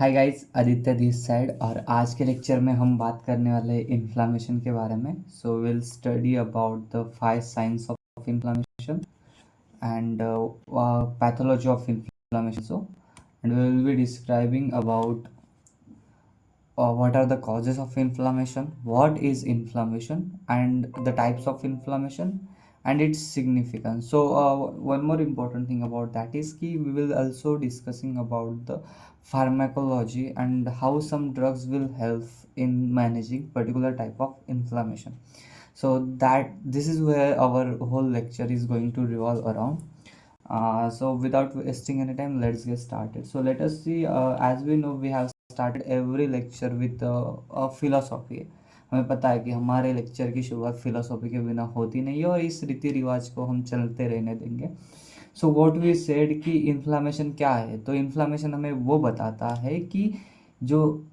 Hi guys, Aditya this side. और आज के लेक्चर में हम बात करने वाले हैं इन्फ्लामेशन के बारे में। So will study about the 5 signs of inflammation and pathology of inflammation. So and we will be describing about what are the causes of inflammation, what is inflammation, and the types of inflammation and its significance. So one more important thing about that is ki we will also discussing about the pharmacology and how some drugs will help in managing particular type of inflammation. So that this is where our whole lecture is going to revolve around. So without wasting any time, let's get started. So let us see, as we know, we have started every lecture with a philosophy. हमें पता है कि हमारे lecture की शुरुआत philosophy के बिना होती नहीं है और इस रीति रिवाज को हम चलते रहने देंगे। सो व्हाट वी सेड कि इन्फ्लामेशन क्या है, तो इन्फ्लामेशन हमें वो बताता है कि जो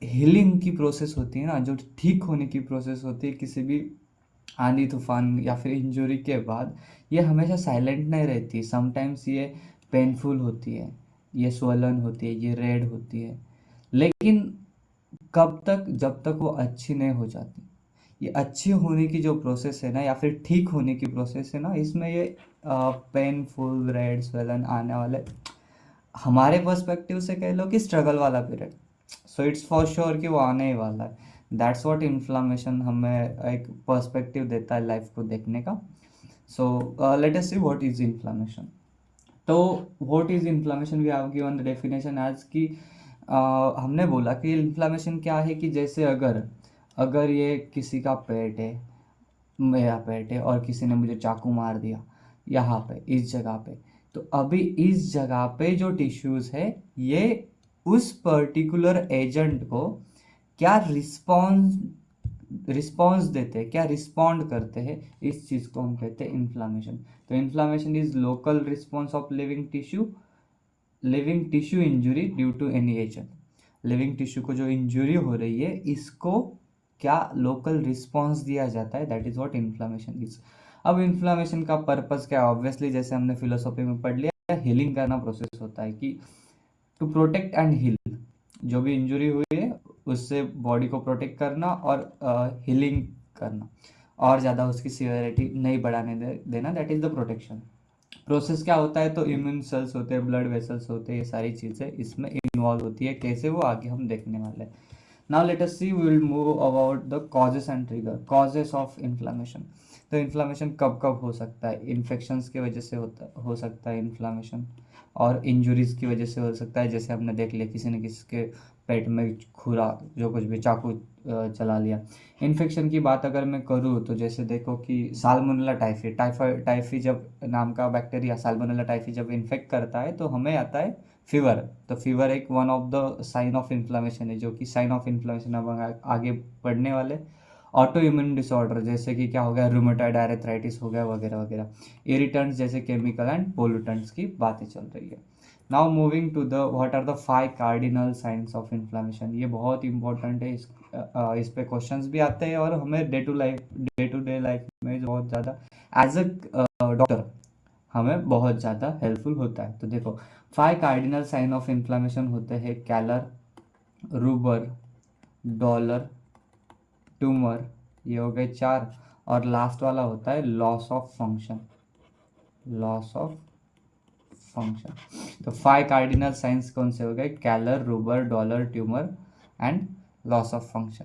हीलिंग की प्रोसेस होती है ना, जो ठीक होने की प्रोसेस होती है किसी भी आंधी तूफान या फिर इंजरी के बाद, ये हमेशा साइलेंट नहीं रहती। समटाइम्स ये पेनफुल होती है, ये स्वलन होती है, ये रेड होती है, लेकिन कब तक, जब तक वो अच्छी नहीं हो जाती। ये अच्छी होने की जो प्रोसेस है ना, या फिर ठीक होने की प्रोसेस है ना, इसमें ये पेनफुल रेड स्वलन आने वाले, हमारे पर्सपेक्टिव से कह लो कि स्ट्रगल वाला period. So it's for sure कि वो आने ही वाला है। दैट्स व्हाट इन्फ्लामेशन हमें एक पर्सपेक्टिव देता है लाइफ को देखने का। So let us see what is inflammation. तो what is inflammation, we have given the definition as कि हमने बोला कि इन्फ्लामेशन क्या है कि जैसे अगर अगर ये किसी का पेट है, मेरा पेट है, और किसी ने मुझे चाकू मार दिया यहाँ पे, इस जगह पे, तो अभी इस जगह पे जो टिश्यूज़ है, ये उस पर्टिकुलर एजेंट को क्या रिस्पॉन्स रिस्पॉन्स देते हैं, क्या रिस्पॉन्ड करते हैं, इस चीज़ को हम कहते हैं इन्फ्लामेशन। तो inflammation is local response of living tissue injury due to any agent. Living tissue को जो इंजुरी हो रही है, इसको क्या लोकल रिस्पॉन्स दिया जाता है, that is what inflammation is. अब इन्फ्लामेशन का पर्पस क्या है? ऑब्वियसली जैसे हमने फिलोसॉफी में पढ़ लिया, हीलिंग करना प्रोसेस होता है कि टू प्रोटेक्ट एंड हील। जो भी इंजुरी हुई है उससे बॉडी को प्रोटेक्ट करना और हीलिंग करना, और ज़्यादा उसकी सिवियरिटी नहीं बढ़ाने देना, that is the protection process. क्या होता है? तो इम्यून सेल्स होते हैं, ब्लड वेसल्स होते हैं, ये सारी चीज़ें इसमें इन्वॉल्व होती है। कैसे, वो आगे हम देखने वाले हैं। Now let us see, we will move about the causes and trigger. Causes of inflammation, तो इन्फ्लामेशन कब कब हो सकता है? इन्फेक्शंस की वजह से हो सकता है इन्फ्लामेशन, और इंजुरीज की वजह से हो सकता है। जैसे हमने देख लिया, किसी ने किसी के पेट में खुरा, जो कुछ भी चाकू चला लिया। इन्फेक्शन की बात अगर मैं करूँ तो जैसे देखो कि साल्मोनेला टाइफी, टाइफी जब नाम का बैक्टीरिया साल्मोनेला टाइफी जब इन्फेक्ट करता है तो हमें आता है फीवर। तो फीवर एक one of the sign of inflammation है, जो कि साइन ऑफ इन्फ्लामेशन अब आगे पढ़ने वाले। ऑटो इम्यून डिसऑर्डर, जैसे कि क्या हो गया, रूमेटॉइड आर्थराइटिस हो गया, वगैरह वगैरह। इरिटेंट्स जैसे केमिकल एंड पोल्यूटेंट्स की बातें चल रही है। Now moving to the what are the 5 cardinal signs of inflammation. ये बहुत इंपॉर्टेंट है, इस पे क्वेश्चंस भी आते हैं और हमें डे टू डे लाइफ में बहुत ज़्यादा एज अ डॉक्टर हमें बहुत ज़्यादा हेल्पफुल होता है। तो देखो, 5 कार्डिनल साइन ऑफ इन्फ्लामेशन होते हैं: कैलर, रूबर, डॉलर, ट्यूमर, ये हो गए 4। और लास्ट वाला होता है loss of function. Loss of function. तो 5 कार्डिनल साइंस कौन से हो गए? Calor, rubor, dolor, tumour and loss of function.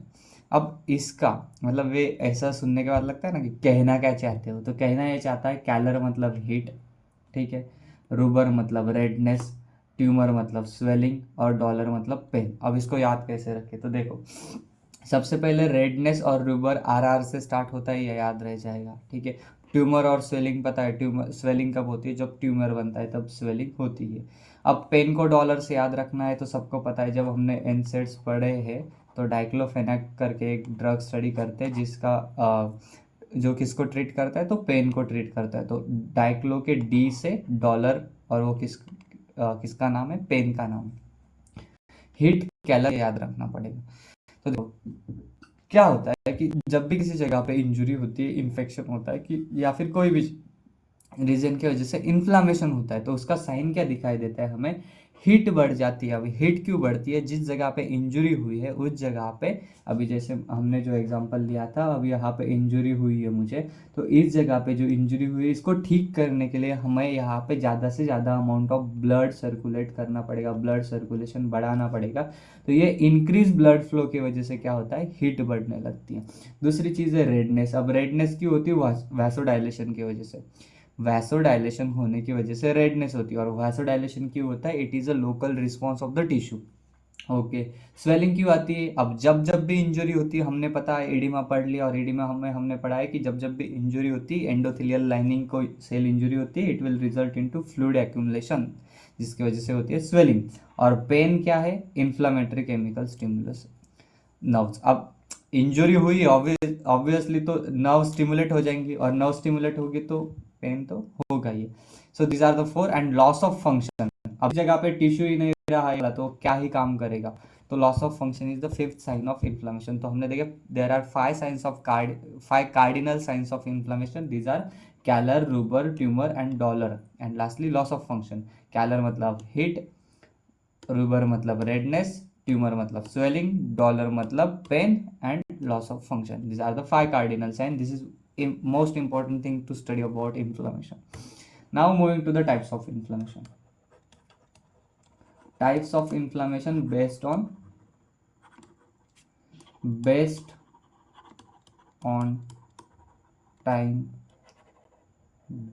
अब इसका मतलब, वे ऐसा सुनने के बाद लगता है ना कि कहना क्या चाहते हो, तो कहना ये चाहता है कैलर मतलब हीट, ठीक है, रूबर मतलब रेडनेस, ट्यूमर मतलब स्वेलिंग, और डॉलर मतलब पेन। अब इसको याद कैसे रखें? तो देखो, सबसे पहले रेडनेस और रूबर आर से स्टार्ट होता है, ये याद रह जाएगा, ठीक है। ट्यूमर और स्वेलिंग पता है, ट्यूमर स्वेलिंग कब होती है? जब ट्यूमर बनता है तब स्वेलिंग होती है। अब पेन को डॉलर से याद रखना है, तो सबको पता है, जब हमने एनसेड्स पढ़े हैं तो डाइक्लोफेनाक करके एक ड्रग स्टडी करते हैं जिसका जो किसको ट्रीट करता है? तो पेन को ट्रीट करता है। तो डाइक्लो के डी से डॉलर, और वो किसका नाम है? पेन का नाम है। हिट कैलर याद रखना पड़ेगा। तो देखो, क्या होता है कि जब भी किसी जगह पे इंजुरी होती है, इन्फेक्शन होता है, कि या फिर कोई भी रीजन की वजह से इन्फ्लामेशन होता है, तो उसका साइन क्या दिखाई देता है हमें? हीट बढ़ जाती है। अभी हीट क्यों बढ़ती है? जिस जगह पे इंजरी हुई है उस जगह पे, अभी जैसे हमने जो एग्जांपल लिया था, अभी यहाँ पे इंजरी हुई है मुझे, तो इस जगह पे जो इंजरी हुई है इसको ठीक करने के लिए हमें यहाँ पे ज़्यादा से ज़्यादा अमाउंट ऑफ ब्लड सर्कुलेट करना पड़ेगा, ब्लड सर्कुलेशन बढ़ाना पड़ेगा। तो ये इंक्रीज ब्लड फ्लो की वजह से क्या होता है? हीट बढ़ने लगती है। दूसरी चीज़ है रेडनेस। अब रेडनेस क्यों होती है? वैसोडाइलेशन की वजह से। वैसोडाइलेशन होने की वजह से रेडनेस होती है। और वैसोडाइलेशन क्यों होता है? It is a local response of the tissue. Okay. Swelling क्यों आती है? अब जब जब भी इंजरी होती है, हमने पता है एडिमा पढ़ लिया, और एडिमा हमने पढ़ा है कि जब जब भी इंजरी होती है, एंडोथेलियल लाइनिंग को सेल इंजरी होती है, it will result into fluid accumulation, जिसकी वजह से होती है स्वेलिंग। और पेन क्या है? Inflammatory chemical stimulus nerves. अब इंजरी हुई, ऑब्वियसली तो नर्व स्टिमुलेट हो जाएंगी, और नर्व स्टिमुलेट होगी तो पेन तो होगा ही। So these are the four. And loss of function. अब जगह पे टिश्यू ही नहीं रहा है तो क्या ही काम करेगा? तो loss of function is the fifth sign of inflammation. तो हमने देखे there are five cardinal signs of inflammation. These are calor, rubor, tumour and dolor. And lastly loss of function. Calor मतलब हीट, रूबर मतलब redness, tumour मतलब swelling, dolor मतलब pain, and loss of function. These are the five cardinal signs. This is most important thing to study about inflammation. Now moving to the types of inflammation. Types of inflammation based on time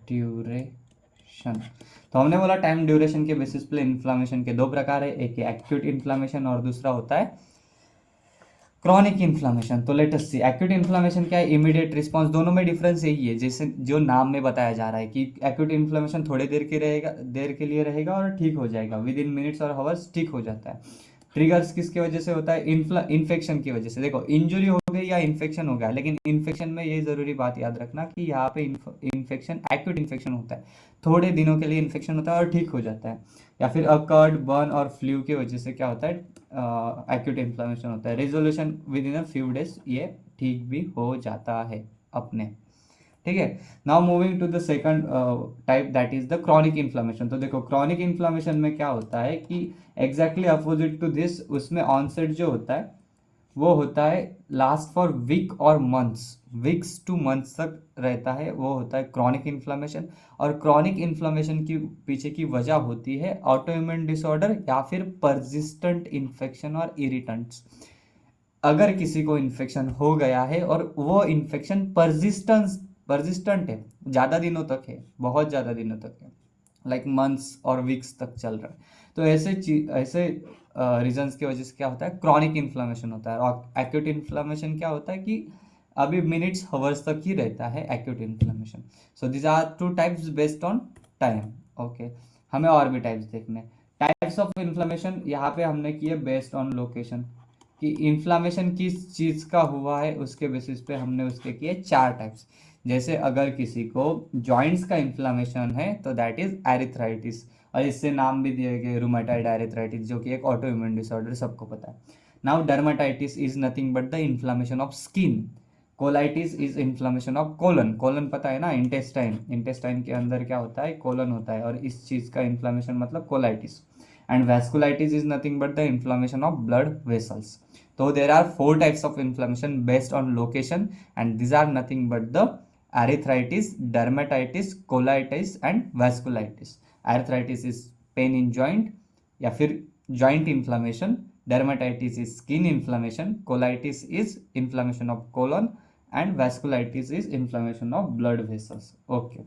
duration. तो हमने बोला time duration के basis पे inflammation के दो प्रकार है, एक एक्यूट इन्फ्लामेशन और दूसरा होता है क्रॉनिक इन्फ्लामेशन. तो लेट अस सी एक्यूट इन्फ्लामेशन क्या है, इमीडिएट रिस्पांस. दोनों में डिफरेंस यही है जैसे जो नाम में बताया जा रहा है कि एक्यूट इन्फ्लामेशन थोड़ी देर के लिए रहेगा और ठीक हो जाएगा, विद इन मिनट्स और हावर्स ठीक हो जाता है. ट्रिगर्स किसके वजह से होता है? इन्फेक्शन की वजह से. देखो इंजुरी हो गई या इन्फेक्शन हो गया, लेकिन इन्फेक्शन में ये जरूरी बात याद रखना कि यहाँ पे इन्फेक्शन एक्यूट इन्फेक्शन होता है, थोड़े दिनों के लिए इन्फेक्शन होता है और ठीक हो जाता है. या फिर अकर्ड बर्न और फ्लू की वजह से क्या होता है? एक्यूट इन्फ्लामेशन होता है. Resolution within a few days ये ठीक भी हो जाता है अपने. ठीक है. Now moving to the second type that is the chronic inflammation. तो देखो क्रॉनिक इन्फ्लामेशन में क्या होता है कि एग्जैक्टली अपोजिट टू दिस, उसमें ऑनसेट जो होता है वो होता है लास्ट फॉर वीक और मंथ्स, वीक्स टू मंथ्स तक रहता है, वो होता है क्रॉनिक इन्फ्लामेशन. और क्रॉनिक इन्फ्लामेशन की पीछे की वजह होती है ऑटोइम्यून डिसऑर्डर या फिर परसिस्टेंट इन्फेक्शन और इरिटेंट्स. अगर किसी को इन्फेक्शन हो गया है और वो इन्फेक्शन परसिस्टेंट है, ज़्यादा दिनों तक है, बहुत ज़्यादा दिनों तक है, लाइक मंथ्स और वीक्स तक चल रहा है, तो ऐसे रीजंस की वजह से क्या होता है? क्रॉनिक इन्फ्लामेशन होता है. और एक्यूट इन्फ्लामेशन क्या होता है कि अभी मिनट्स हवर्स तक ही रहता है acute inflammation. So this are two types based on time. Okay. हमें और भी टाइप्स देखने. टाइप्स ऑफ इन्फ्लामेशन यहाँ पे हमने किए बेस्ड ऑन लोकेशन, कि इन्फ्लामेशन किस चीज़ का हुआ है उसके बेसिस पे हमने उसके किए चार टाइप्स. जैसे अगर किसी को जॉइंट्स का इन्फ्लामेशन है तो दैट इज एरिथ्राइटिस, और इससे नाम भी दिए गए रूमेटॉइड एरिथ्राइटिस, जो कि एक ऑटो इम्यून डिसऑर्डर, सबको पता है. Now dermatitis is nothing but the inflammation of skin. Colitis is inflammation of colon. Colon पता है ना, इंटेस्टाइन. इंटेस्टाइन के अंदर क्या होता है? कोलन होता है, और इस चीज़ का इन्फ्लामेशन मतलब colitis. And vasculitis is nothing but the inflammation of blood vessels. So there are four types of inflammation based on location, and these are nothing but the arthritis, dermatitis, colitis and vasculitis. Arthritis is pain in joint या फिर joint inflammation. Dermatitis is skin inflammation. Colitis is inflammation of colon, and vasculitis is inflammation of blood vessels. Okay.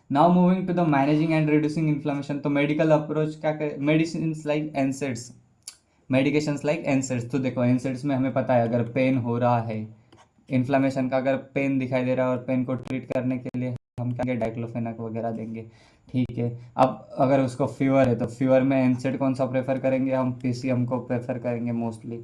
Now moving to the managing and reducing inflammation. तो medical approach क्या करे? Medicines like NSAIDs, medications like NSAIDs. तो देखो NSAIDs में हमें पता है अगर पेन हो रहा है, इन्फ्लामेशन का अगर पेन दिखाई दे रहा है और पेन को ट्रीट करने के लिए हम क्या डाइक्लोफेनाक वगैरह देंगे. ठीक है. अब अगर उसको फीवर है तो फीवर में एनसेड कौन सा प्रेफर करेंगे? हम पीसीएम को प्रेफर करेंगे मोस्टली.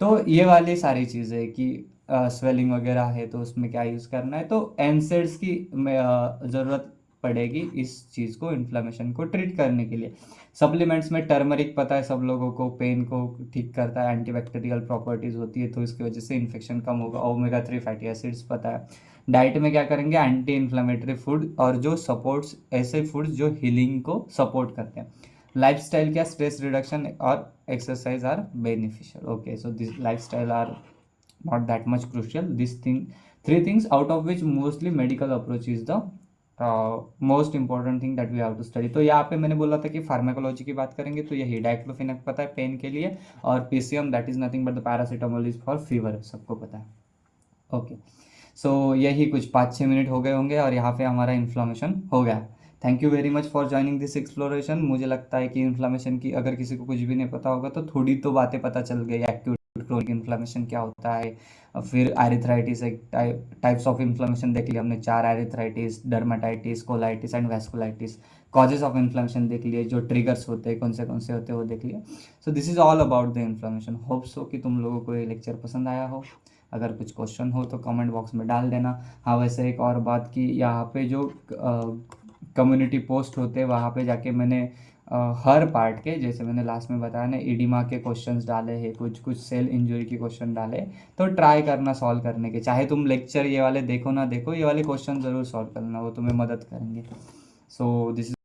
तो ये वाली सारी चीज़ें कि स्वेलिंग वगैरह है तो उसमें क्या यूज़ करना है, तो एनसेड्स की ज़रूरत पड़ेगी इस चीज़ को, इन्फ्लामेशन को ट्रीट करने के लिए. सप्लीमेंट्स में टर्मरिक पता है सब लोगों को, पेन को ठीक करता है, एंटीबैक्टीरियल प्रॉपर्टीज होती है तो इसकी वजह से इन्फेक्शन कम होगा. ओमेगा 3 फैटी एसिड्स पता है. डाइट में क्या करेंगे? एंटी इन्फ्लामेटरी फूड और जो सपोर्ट्स, ऐसे फूड्स जो हीलिंग को सपोर्ट करते हैं. लाइफस्टाइल क्या, स्ट्रेस रिडक्शन और exercise are beneficial. Okay, so this lifestyle are not that much crucial. This thing, three things out of which mostly medical approach is the most important thing that we have to study. तो यहाँ पे मैंने बोला था कि pharmacology की बात करेंगे तो यही डाइक्लोफिनेक पता है पेन के लिए, और PCM that is nothing but the paracetamol is for fever, सबको पता है. ओके, सो यही कुछ 5-6 मिनट हो गए होंगे और यहाँ पे हमारा इन्फ्लामेशन हो गया. Thank you very much for joining this exploration. मुझे लगता है कि इन्फ्लामेशन की अगर किसी को कुछ भी नहीं पता होगा तो थोड़ी तो बातें पता चल गई. एक्टिव क्रोनिक इन्फ्लामेशन क्या होता है, फिर एरिथ्राइटिस, एक टाइप्स ऑफ इन्फ्लामेशन देख लिया हमने, 4 arthritis, dermatitis, colitis and vasculitis. Causes of inflammation देख लिए, जो ट्रिगर्स होते हैं कौन से होते हैं वो देख लिए. So this is all about the inflammation. Hope so कि तुम लोगों को ये लेक्चर पसंद आया हो. अगर कुछ क्वेश्चन हो तो कमेंट बॉक्स में डाल देना. हाँ, वैसे एक और बात कि यहाँ पे जो कम्युनिटी पोस्ट होते हैं वहाँ पे जाके मैंने हर पार्ट के, जैसे मैंने लास्ट में बताया ना, ईडिमा के क्वेश्चंस डाले हैं, कुछ कुछ सेल इंजरी के क्वेश्चन डाले. तो ट्राई करना सॉल्व करने के, चाहे तुम लेक्चर ये वाले देखो ना देखो, ये वाले क्वेश्चन ज़रूर सॉल्व करना, वो तुम्हें मदद करेंगे. So this